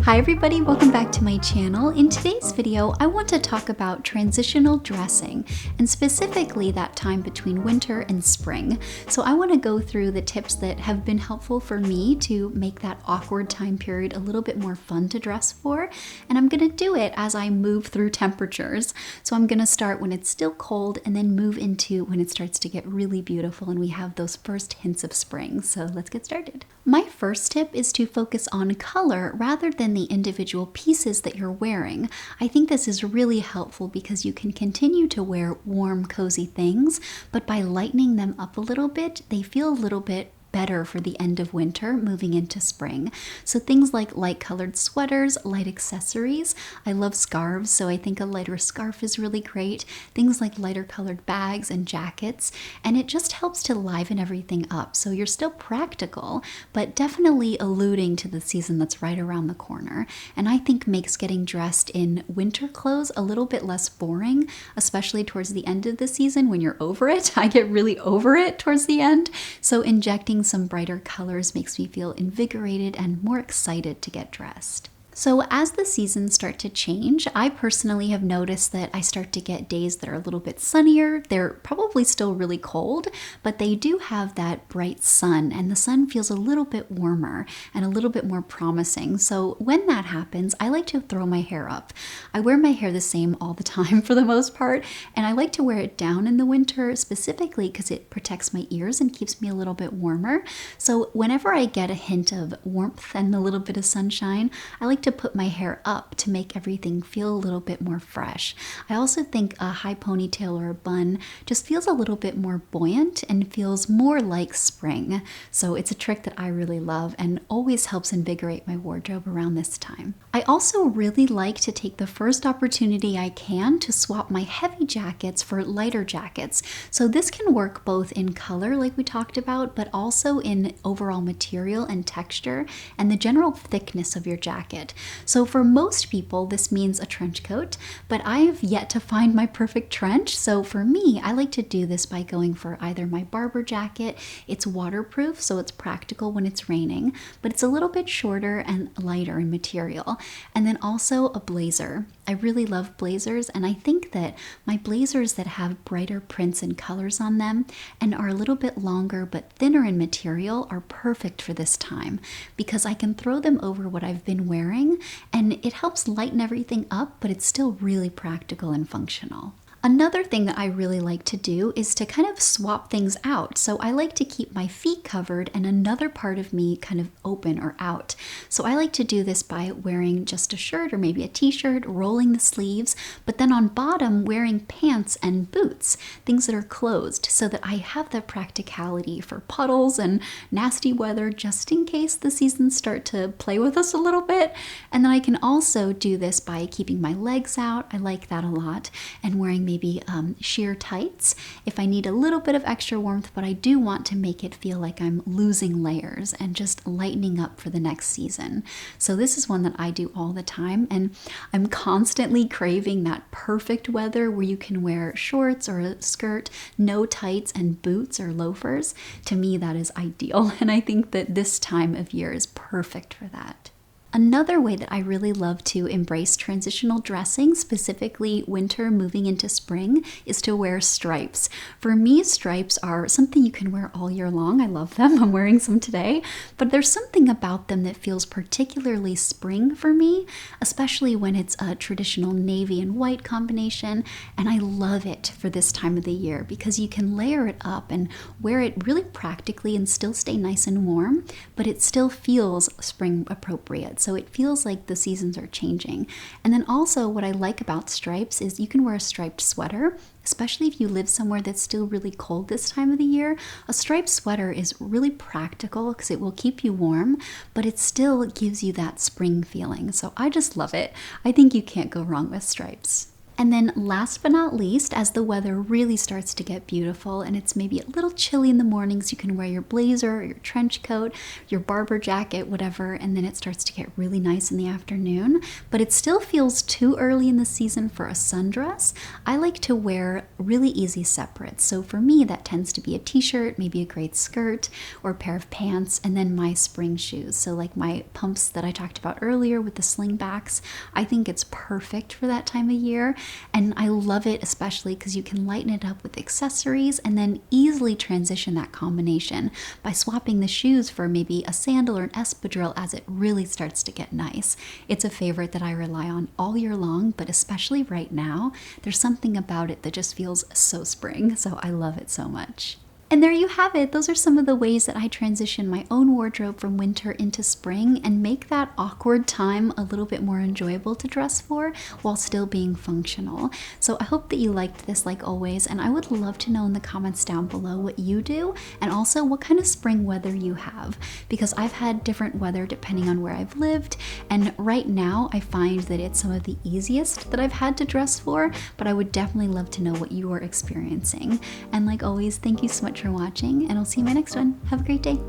Hi everybody, welcome back to my channel. In today's video, I want to talk about transitional dressing, and specifically that time between winter and spring. So I want to go through the tips that have been helpful for me to make that awkward time period a little bit more fun to dress for, and I'm going to do it as I move through temperatures. So I'm going to start when it's still cold and then move into when it starts to get really beautiful and we have those first hints of spring. So let's get started. My first tip is to focus on color rather than the individual pieces that you're wearing. I think this is really helpful because you can continue to wear warm, cozy things, but by lightening them up a little bit, they feel a little bit better for the end of winter moving into spring. So things like light colored sweaters, light accessories. I love scarves, so I think a lighter scarf is really great. Things like lighter colored bags and jackets, and it just helps to liven everything up. So you're still practical, but definitely alluding to the season that's right around the corner. And I think makes getting dressed in winter clothes a little bit less boring, especially towards the end of the season when you're over it. I get really over it towards the end. So injecting some brighter colors makes me feel invigorated and more excited to get dressed. So as the seasons start to change, I personally have noticed that I start to get days that are a little bit sunnier. They're probably still really cold, but they do have that bright sun, and the sun feels a little bit warmer and a little bit more promising. So when that happens, I like to throw my hair up. I wear my hair the same all the time for the most part, and I like to wear it down in the winter specifically because it protects my ears and keeps me a little bit warmer. So whenever I get a hint of warmth and a little bit of sunshine, I like to put my hair up to make everything feel a little bit more fresh. I also think a high ponytail or a bun just feels a little bit more buoyant and feels more like spring. So it's a trick that I really love and always helps invigorate my wardrobe around this time. I also really like to take the first opportunity I can to swap my heavy jackets for lighter jackets. So this can work both in color like we talked about, but also in overall material and texture and the general thickness of your jacket. So for most people, this means a trench coat, but I have yet to find my perfect trench. So for me, I like to do this by going for either my Barber jacket. It's waterproof, so it's practical when it's raining, but it's a little bit shorter and lighter in material. And then also a blazer. I really love blazers, and I think that my blazers that have brighter prints and colors on them and are a little bit longer but thinner in material are perfect for this time because I can throw them over what I've been wearing, and it helps lighten everything up, but it's still really practical and functional. Another thing that I really like to do is to kind of swap things out. So I like to keep my feet covered and another part of me kind of open or out. So I like to do this by wearing just a shirt or maybe a t-shirt, rolling the sleeves, but then on bottom wearing pants and boots, things that are closed so that I have the practicality for puddles and nasty weather just in case the seasons start to play with us a little bit. And then I can also do this by keeping my legs out. I like that a lot. And wearing maybe sheer tights if I need a little bit of extra warmth, but I do want to make it feel like I'm losing layers and just lightening up for the next season. So this is one that I do all the time, and I'm constantly craving that perfect weather where you can wear shorts or a skirt, no tights, and boots or loafers. To me, that is ideal, and I think that this time of year is perfect for that. Another way that I really love to embrace transitional dressing, specifically winter moving into spring, is to wear stripes. For me, stripes are something you can wear all year long. I love them. I'm wearing some today, but there's something about them that feels particularly spring for me, especially when it's a traditional navy and white combination, and I love it for this time of the year because you can layer it up and wear it really practically and still stay nice and warm, but it still feels spring appropriate. So it feels like the seasons are changing. And then also what I like about stripes is you can wear a striped sweater, especially if you live somewhere that's still really cold this time of the year. A striped sweater is really practical because it will keep you warm, but it still gives you that spring feeling. So I just love it. I think you can't go wrong with stripes. And then last but not least, as the weather really starts to get beautiful and it's maybe a little chilly in the mornings, you can wear your blazer or your trench coat, your Barber jacket, whatever, and then it starts to get really nice in the afternoon. But it still feels too early in the season for a sundress. I like to wear really easy separates. So for me, that tends to be a t-shirt, maybe a great skirt or a pair of pants, and then my spring shoes. So like my pumps that I talked about earlier with the slingbacks, I think it's perfect for that time of year. And I love it especially because you can lighten it up with accessories and then easily transition that combination by swapping the shoes for maybe a sandal or an espadrille as it really starts to get nice. It's a favorite that I rely on all year long, but especially right now, there's something about it that just feels so spring, so I love it so much. And there you have it. Those are some of the ways that I transition my own wardrobe from winter into spring and make that awkward time a little bit more enjoyable to dress for while still being functional. So I hope that you liked this like always, and I would love to know in the comments down below what you do and also what kind of spring weather you have, because I've had different weather depending on where I've lived, and right now I find that it's some of the easiest that I've had to dress for, but I would definitely love to know what you are experiencing. And like always, thank you so much for watching, and I'll see you in my next one. Have a great day.